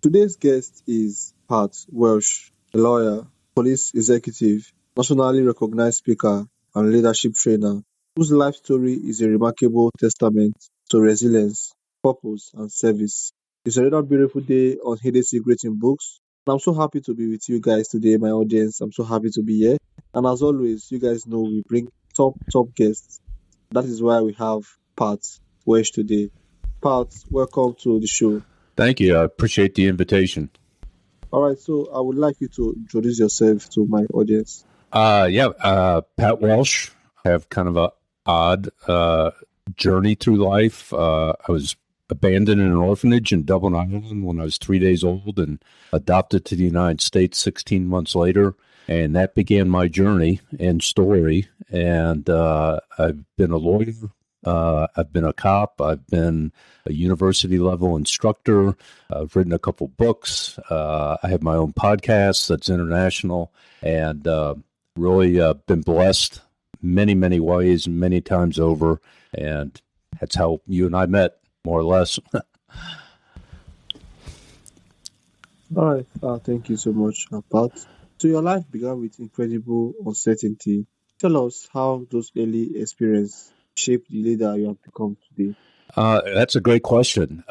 Today's guest is Pat Welsh, a lawyer, police executive, nationally recognized speaker, and leadership trainer, whose life story is a remarkable testament to resilience, purpose, and service. It's another beautiful day on Hidden Secrets in Books. And I'm so happy to be with you guys today, my audience. I'm so happy to be here. And as always, you guys know we bring top guests. That is why we have Pat Welsh today. Pat, welcome to the show. Thank you. I appreciate the invitation. All right, so I would like you to introduce yourself to my audience. Pat Welsh. I have kind of a odd journey through life. I was abandoned in an orphanage in Dublin, Ireland when I was 3 days old and adopted to the United States 16 months later. And that began my journey and story. And I've been a lawyer. I've been a cop. I've been a university level instructor. I've written a couple books. I have my own podcast that's international, and really been blessed many, many ways, many times over. And that's how you and I met, more or less. All right, thank you so much, Pat. So your life began with incredible uncertainty. Tell us how those early experiences shaped the leader you have become today. That's a great question.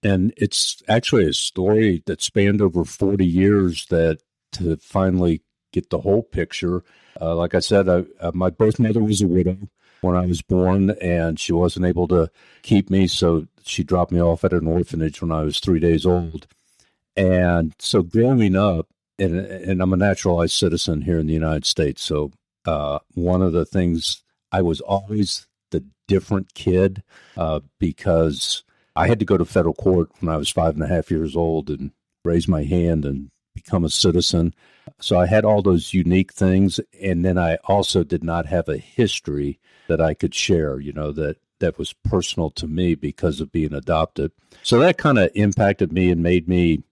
And it's actually a story that spanned over 40 years that to finally get the whole picture. Like I said, my birth mother was a widow when I was born, and she wasn't able to keep me, so she dropped me off at an orphanage when I was 3 days old. And so growing up, and I'm a naturalized citizen here in the United States, so one of the things I was always the different kid because I had to go to federal court when I was 5.5 years old and raise my hand and become a citizen. So I had all those unique things. And then I also did not have a history that I could share, that was personal to me because of being adopted. So that kind of impacted me and made me,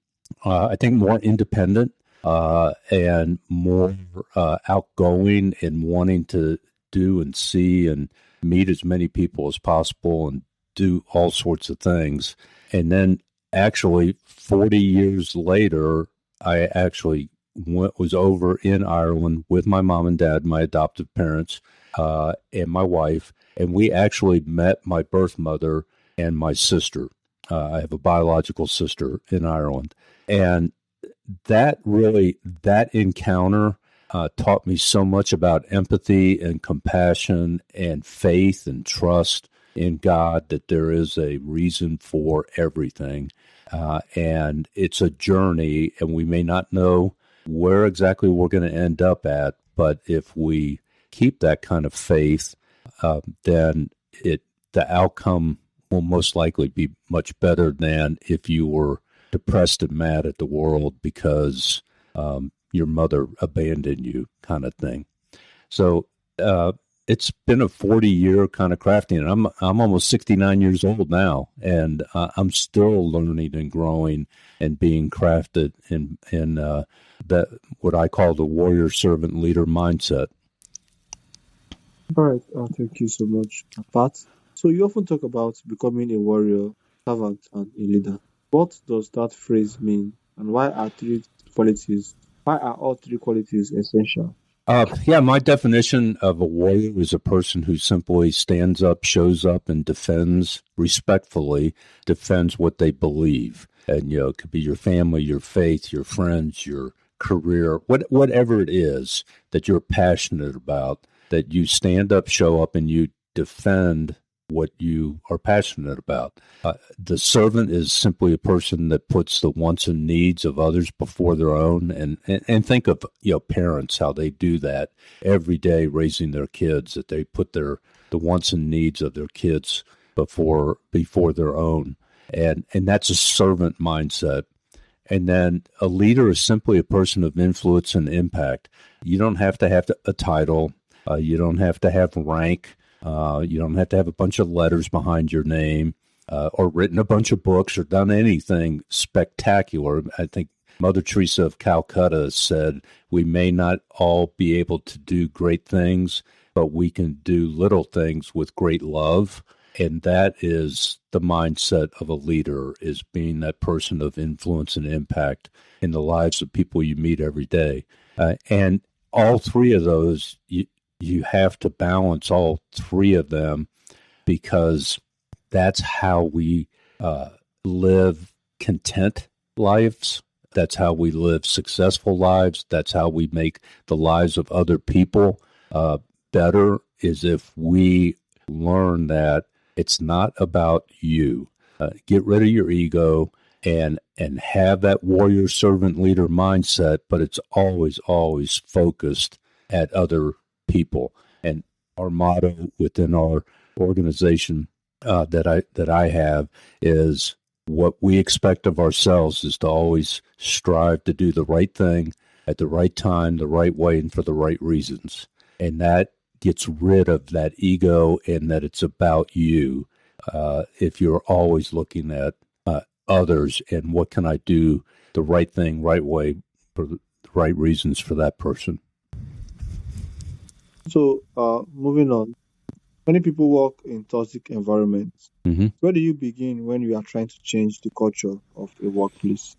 I think, more independent and more outgoing and wanting to do and see and meet as many people as possible and do all sorts of things. And then actually 40 years later, I actually was over in Ireland with my mom and dad, my adoptive parents, and my wife. And we actually met my birth mother and my sister. I have a biological sister in Ireland. And that encounter taught me so much about empathy and compassion and faith and trust in God, that there is a reason for everything. And it's a journey, and we may not know where exactly we're going to end up at, but if we keep that kind of faith, then the outcome will most likely be much better than if you were depressed and mad at the world because your mother abandoned you, kind of thing. So it's been a 40-year kind of crafting, and I'm almost 69 years old now, and I'm still learning and growing and being crafted in that what I call the warrior servant leader mindset. All right, thank you so much, Pat. So you often talk about becoming a warrior, servant, and a leader. What does that phrase mean, and why are all three qualities essential? My definition of a warrior is a person who simply stands up, shows up, and respectfully defends what they believe. And, it could be your family, your faith, your friends, your career, whatever it is that you're passionate about, that you stand up, show up, and you defend what you are passionate about. The servant is simply a person that puts the wants and needs of others before their own. And think of parents, how they do that every day raising their kids, that they put the wants and needs of their kids before their own. And that's a servant mindset. And then a leader is simply a person of influence and impact. You don't have to have a title. You don't have to have rank. You don't have to have a bunch of letters behind your name or written a bunch of books or done anything spectacular. I think Mother Teresa of Calcutta said, we may not all be able to do great things, but we can do little things with great love. And that is the mindset of a leader, is being that person of influence and impact in the lives of people you meet every day. And all three of those, you have to balance all three of them, because that's how we live content lives. That's how we live successful lives. That's how we make the lives of other people better, is if we learn that it's not about you. Get rid of your ego and have that warrior servant leader mindset, but it's always, always focused at other people. And our motto within our organization that I have is, what we expect of ourselves is to always strive to do the right thing at the right time, the right way, and for the right reasons. And that gets rid of that ego and that it's about you. If you're always looking at others and what can I do the right thing, right way, for the right reasons for that person. So, moving on, many people work in toxic environments. Mm-hmm. Where do you begin when you are trying to change the culture of a workplace?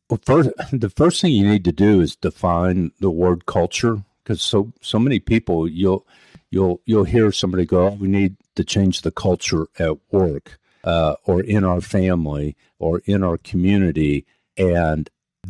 Well, the first thing you need to do is define the word culture, because so many people, you'll hear somebody go, "Oh, we need to change the culture at work, or in our family, or in our community," and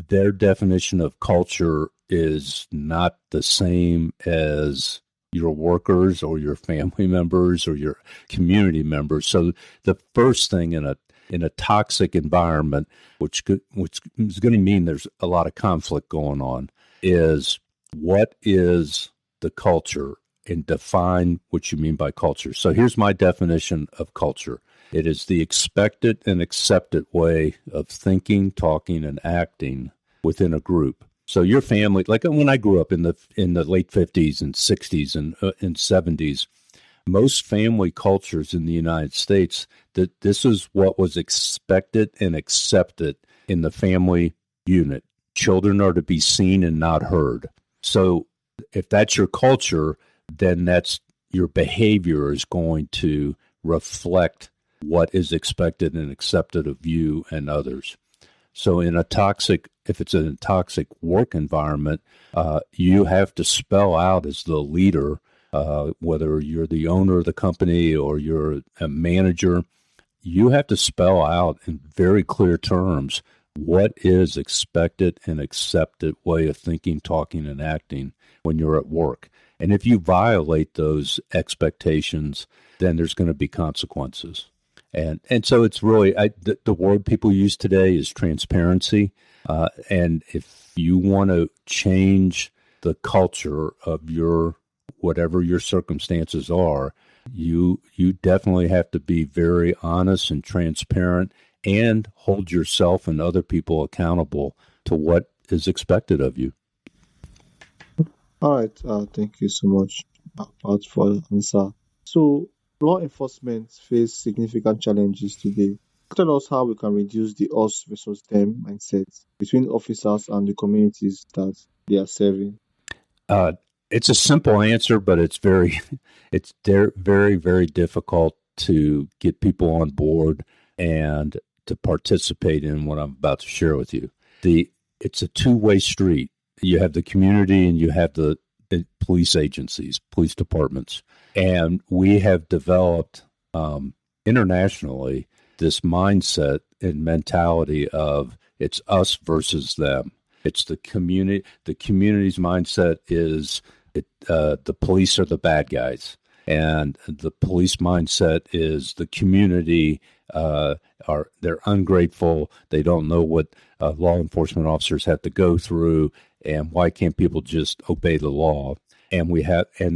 their definition of culture is not the same as your workers or your family members or your community members. So the first thing in a toxic environment, which is going to mean there's a lot of conflict going on, is what is the culture, and define what you mean by culture. So here's my definition of culture. It is the expected and accepted way of thinking, talking, and acting within a group. So your family, like when I grew up in the late 50s and 60s and 70s, most family cultures in the United States, that this is what was expected and accepted in the family unit. Children are to be seen and not heard. So if that's your culture, then that's your behavior is going to reflect what is expected and accepted of you and others. So if it's in a toxic work environment, you have to spell out as the leader, whether you're the owner of the company or you're a manager, you have to spell out in very clear terms what is expected and accepted way of thinking, talking, and acting when you're at work. And if you violate those expectations, then there's going to be consequences. And so it's really, the word people use today is transparency. And if you want to change the culture of whatever your circumstances are, you definitely have to be very honest and transparent and hold yourself and other people accountable to what is expected of you. All right. Thank you so much, Pat, for the answer. So, law enforcement face significant challenges today. Tell us how we can reduce the us versus them mindset between officers and the communities that they are serving. It's a simple answer, but it's very, very difficult to get people on board and to participate in what I'm about to share with you. It's a two-way street. You have the community and you have the police agencies, police departments. And we have developed internationally this mindset and mentality of it's us versus them. It's the community. The community's mindset is the police are the bad guys. And the police mindset is the community they're ungrateful. They don't know what law enforcement officers have to go through, and why can't people just obey the law? And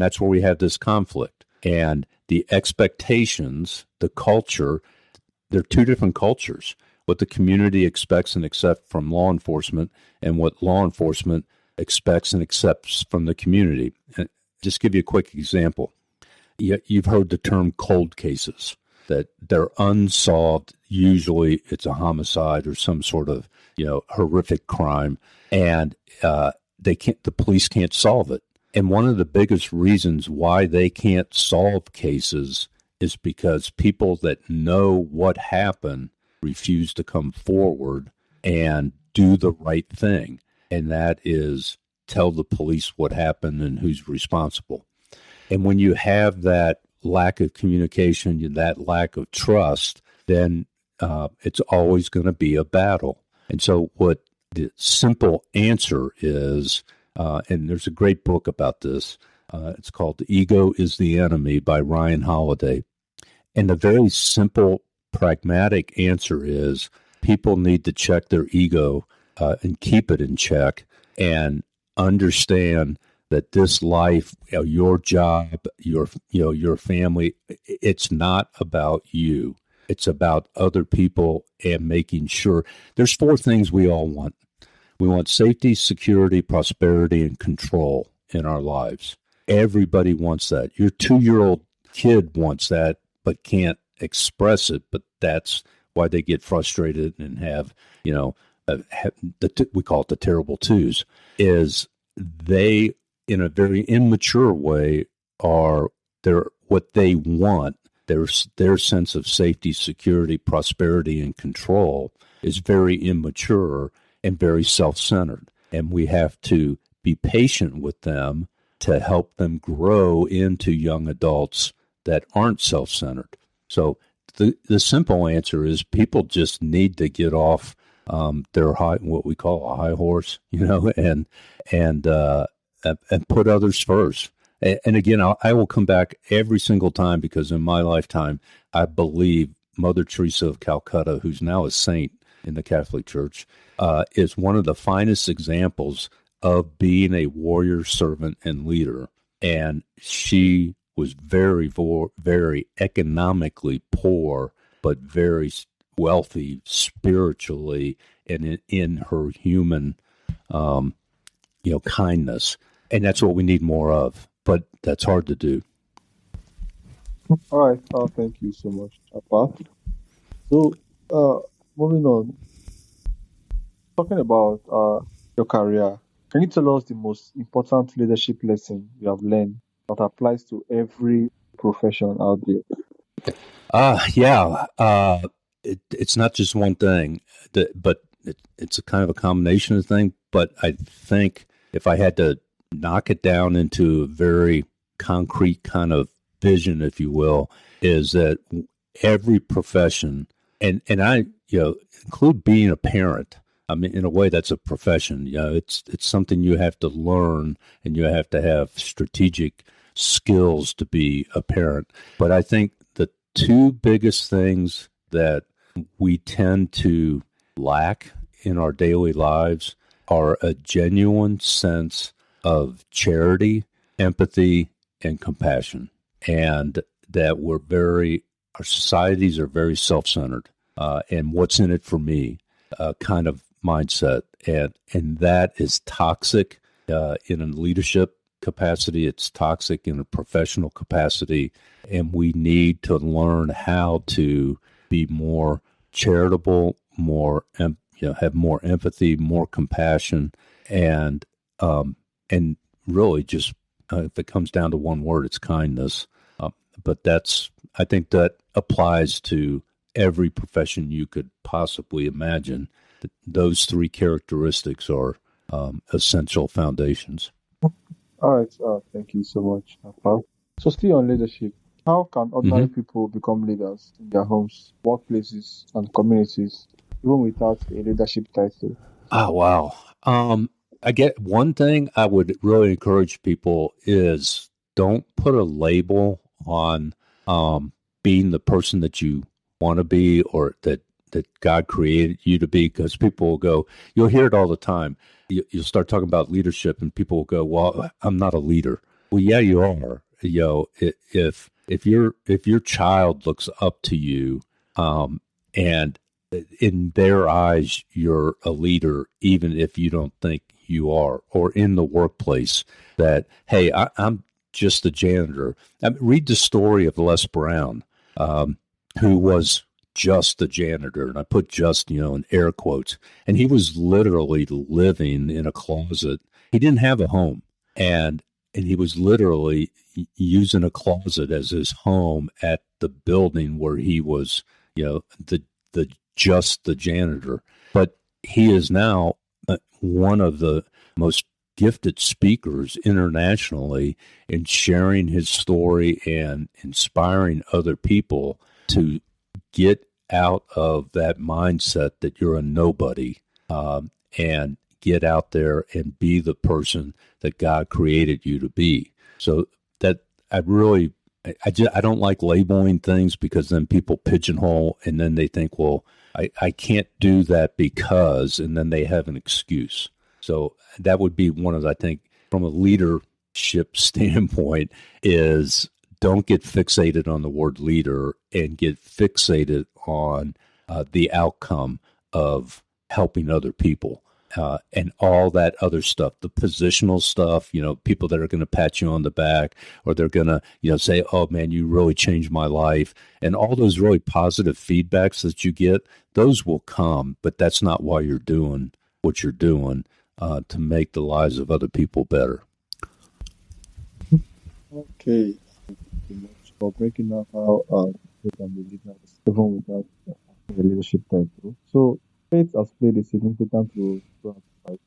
that's where we have this conflict. And the expectations, the culture, they're two different cultures. What the community expects and accepts from law enforcement, and what law enforcement expects and accepts from the community. And just give you a quick example. You've heard the term cold cases, that they're unsolved. Usually it's a homicide or some sort of, horrific crime, and the police can't solve it. And one of the biggest reasons why they can't solve cases is because people that know what happened refuse to come forward and do the right thing. And that is tell the police what happened and who's responsible. And when you have that lack of communication, that lack of trust, then it's always going to be a battle. And so what the simple answer is, and there's a great book about this, it's called The Ego is the Enemy by Ryan Holiday. And the very simple, pragmatic answer is people need to check their ego and keep it in check and understand that this life, your job, your family, it's not about you. It's about other people and making sure. There's 4 things we all want. We want safety, security, prosperity, and control in our lives. Everybody wants that. Your 2-year-old kid wants that, but can't express it. But that's why they get frustrated and have, we call it the terrible twos, is they, in a very immature way, what they want, their sense of safety, security, prosperity, and control is very immature and very self-centered. And we have to be patient with them to help them grow into young adults that aren't self-centered. So the simple answer is people just need to get off their what we call a high horse, and put others first. And again, I will come back every single time because in my lifetime, I believe Mother Teresa of Calcutta, who's now a saint in the Catholic Church, is one of the finest examples of being a warrior, servant, and leader. And she was very, very economically poor, but very wealthy spiritually and in her human, kindness. And that's what we need more of. But that's hard to do. All right. Thank you so much, Pat. So, moving on, talking about your career, can you tell us the most important leadership lesson you have learned that applies to every profession out there? It's not just one thing, but it's a kind of a combination of things. But I think if I had to knock it down into a very concrete kind of vision, if you will, is that every profession, and I include being a parent. I mean, in a way, that's a profession. It's something you have to learn, and you have to have strategic skills to be a parent. But I think the 2 biggest things that we tend to lack in our daily lives are a genuine sense of charity, empathy, and compassion, and that our societies are very self-centered, and what's in it for me kind of mindset, and that is toxic in a leadership capacity. It's toxic in a professional capacity, and we need to learn how to be more charitable, have more empathy, more compassion, and really just if it comes down to one word, it's kindness. But I think that applies to every profession you could possibly imagine. Those 3 characteristics are essential foundations. All right. Thank you so much, Pat. So, still on leadership, how can ordinary people become leaders in their homes, workplaces, and communities, even without a leadership title? Oh, wow. I get one thing I would really encourage people is don't put a label on being the person that you want to be or that God created you to be, because people will go, you'll hear it all the time. You'll start talking about leadership and people will go, well, I'm not a leader. Well, yeah, you are. If your child looks up to you, and in their eyes, you're a leader, even if you don't think you are, or in the workplace that, hey, I'm just the janitor. Read the story of Les Brown, who was just the janitor, and I put just, in air quotes, and he was literally living in a closet. He didn't have a home, and he was literally using a closet as his home at the building where he was, the janitor. But he is now one of the most gifted speakers internationally in sharing his story and inspiring other people to get out of that mindset that you're a nobody, and get out there and be the person that God created you to be. So that I don't like labeling things, because then people pigeonhole and then they think, well, I can't do that because, and then they have an excuse. So that would be one of, I think, from a leadership standpoint, is don't get fixated on the word leader and get fixated on the outcome of helping other people. And all that other stuff, the positional stuff, people that are going to pat you on the back, or they're going to, say, oh man, you really changed my life. And all those really positive feedbacks that you get, those will come, but that's not why you're doing what you're doing, to make the lives of other people better. Okay, thank you so much for breaking up how you can be leaders even without the leadership title. So faith has played a significant role throughout life.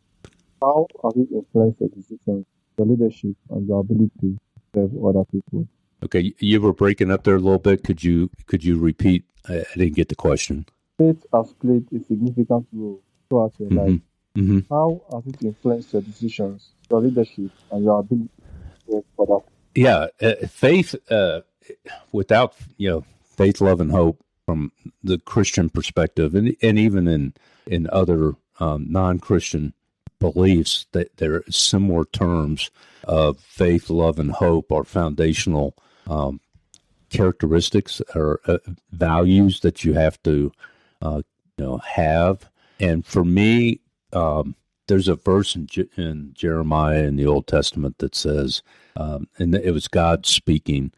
How has it influenced your decisions, your leadership, and your ability to serve other people? Okay, you were breaking up there a little bit. Could you repeat? I didn't get the question. Faith has played a significant role throughout your life. Mm-hmm. How has it influenced your decisions, your leadership, and your ability to serve other people? Yeah, faith, without, faith, love, and hope from the Christian perspective, and even in other non-Christian beliefs, that there are similar terms of faith, love, and hope are foundational characteristics or values that you have to have. And for me, there's a verse in Jeremiah in the Old Testament that says, and it was God speaking.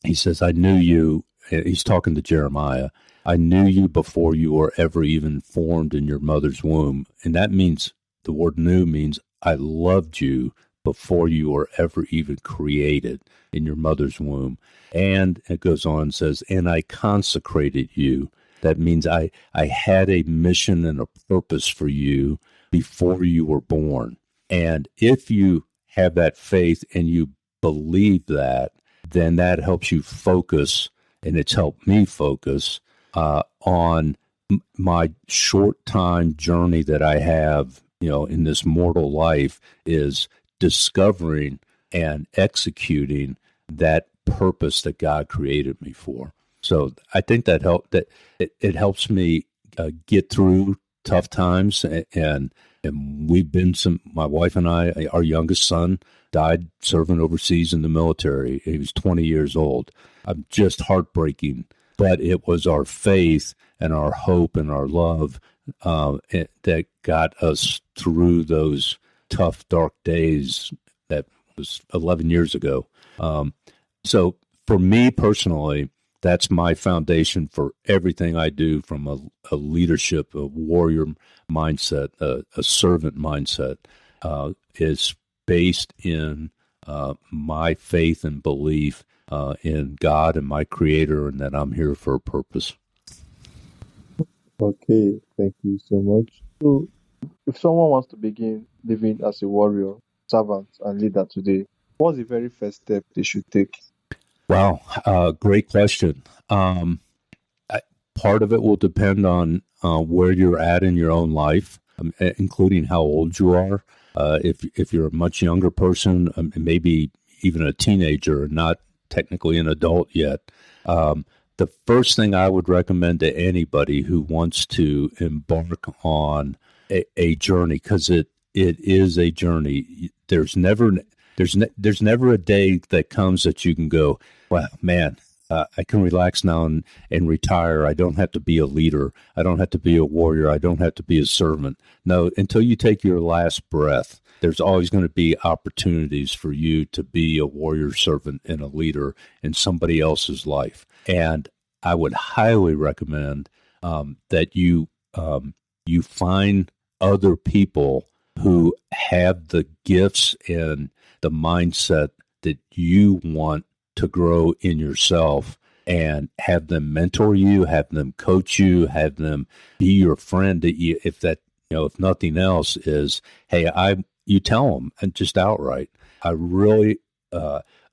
He says, I knew you. He's talking to Jeremiah. I knew you before you were ever even formed in your mother's womb. And that means, the word knew means I loved you before you were ever even created in your mother's womb. And it goes on and says, and I consecrated you. That means I had a mission and a purpose for you before you were born. And if you have that faith and you believe that, then that helps you focus, and it's helped me focus on my short time journey that I have, in this mortal life, is discovering and executing that purpose that God created me for. So I think that it helps me get through tough times, and we've been my wife and I, our youngest son died serving overseas in the military. He was 20 years old. I'm just heartbreaking, but it was our faith and our hope and our love that got us through those tough, dark days. That was 11 years ago. So for me personally, that's my foundation for everything I do, from a leadership, a warrior mindset, a servant mindset, is based in my faith and belief in God and my Creator, and that I'm here for a purpose. Okay, thank you so much. So, if someone wants to begin living as a warrior, servant, and leader today, what's the very first step they should take? Wow, great question. Part of it will depend on where you're at in your own life, including how old you are. If you're a much younger person, maybe even a teenager, not technically an adult yet, the first thing I would recommend to anybody who wants to embark on a journey, because it is a journey. There's never a day that comes that you can go, well, man, I can relax now and retire. I don't have to be a leader. I don't have to be a warrior. I don't have to be a servant. No, until you take your last breath, there's always going to be opportunities for you to be a warrior, servant, and a leader in somebody else's life. And I would highly recommend that you find other people who have the gifts and the mindset that you want to grow in yourself, and have them mentor you, have them coach you, have them be your friend. That you, if that, if nothing else, is, hey, you tell them, and just outright, I really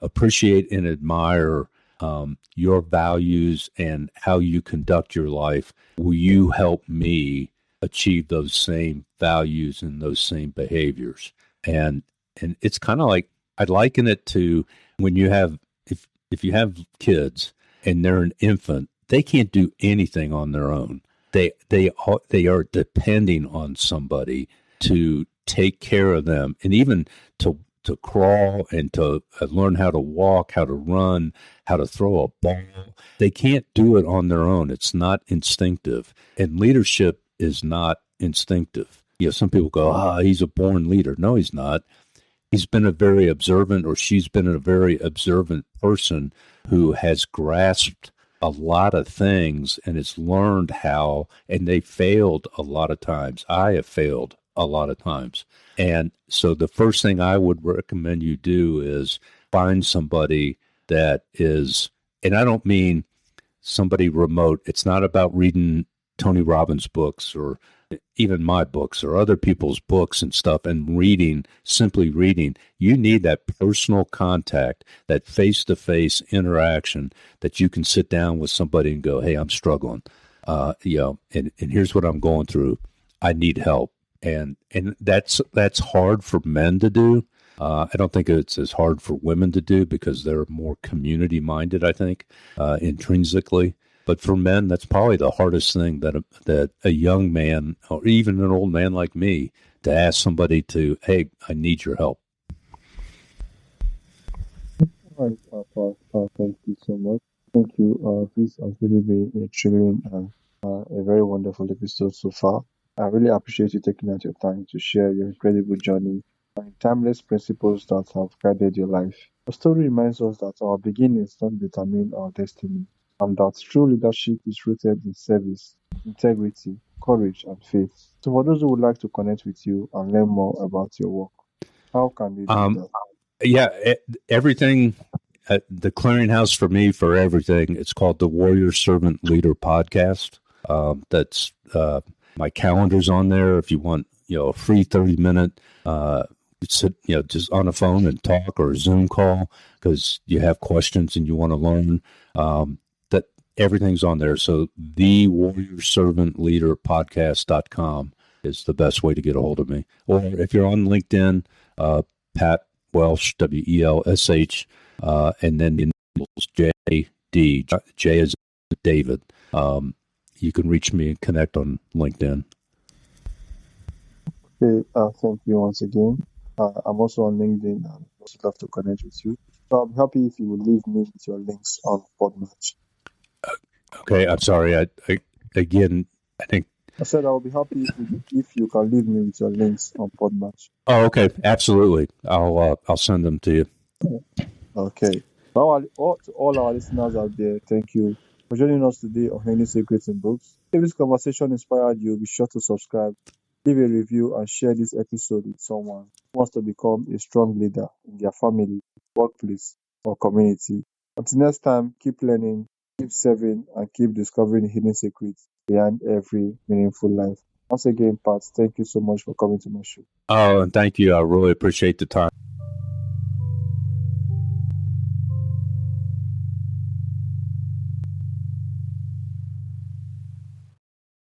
appreciate and admire your values and how you conduct your life. Will you help me achieve those same values and those same behaviors? And it's kind of like, I'd liken it to when you have, if you have kids and they're an infant, they can't do anything on their own. They are depending on somebody to take care of them, and even to crawl and to learn how to walk, how to run, how to throw a ball. They can't do it on their own. It's not instinctive. And leadership is not instinctive. Some people go, he's a born leader. No, he's not. He's been a very observant, or she's been a very observant person who has grasped a lot of things and has learned how, and they failed a lot of times. I have failed a lot of times. And so the first thing I would recommend you do is find somebody that is, and I don't mean somebody remote. It's not about reading Tony Robbins' books or even my books or other people's books and stuff and simply reading. You need that personal contact, that face-to-face interaction, that you can sit down with somebody and go, hey, I'm struggling, and here's what I'm going through. I need help. And that's hard for men to do. I don't think it's as hard for women to do because they're more community-minded, I think, intrinsically. But for men, that's probably the hardest thing that a young man, or even an old man like me, to ask somebody to, hey, I need your help. All right, Papa, thank you so much. Thank you. This has really been a thrilling and a very wonderful episode so far. I really appreciate you taking out your time to share your incredible journey and timeless principles that have guided your life. The story reminds us that our beginnings don't determine our destiny, and that true leadership is rooted in service, integrity, courage, and faith. So, for those who would like to connect with you and learn more about your work, how can they do that? Yeah, everything. The clearinghouse for me for everything. It's called the Warrior Servant Leader Podcast. That's my calendar's on there. If you want, a free 30-minute, sit, just on a phone and talk, or a Zoom call because you have questions and you want to learn. That everything's on there. So the Warrior Servant Leader Podcast.com is the best way to get a hold of me. Or if you're on LinkedIn, Pat Welsh, WELSH, and then the initials JD. J is David. You can reach me and connect on LinkedIn. Okay, thank you once again. I'm also on LinkedIn and I'd also love to connect with you. So I'm happy if you would leave me with your links on Podmatch. Okay, I'm sorry. I think I said I'll be happy if you can leave me with your links on Podmatch. Oh, okay, absolutely. I'll send them to you. Okay. Now, to all our listeners out there, thank you for joining us today on Hidden Secrets in Books. If this conversation inspired you, be sure to subscribe, leave a review, and share this episode with someone who wants to become a strong leader in their family, workplace, or community. Until next time, keep learning, keep serving, and keep discovering hidden secrets behind every meaningful life. Once again, Pat, thank you so much for coming to my show. Oh, and thank you. I really appreciate the time.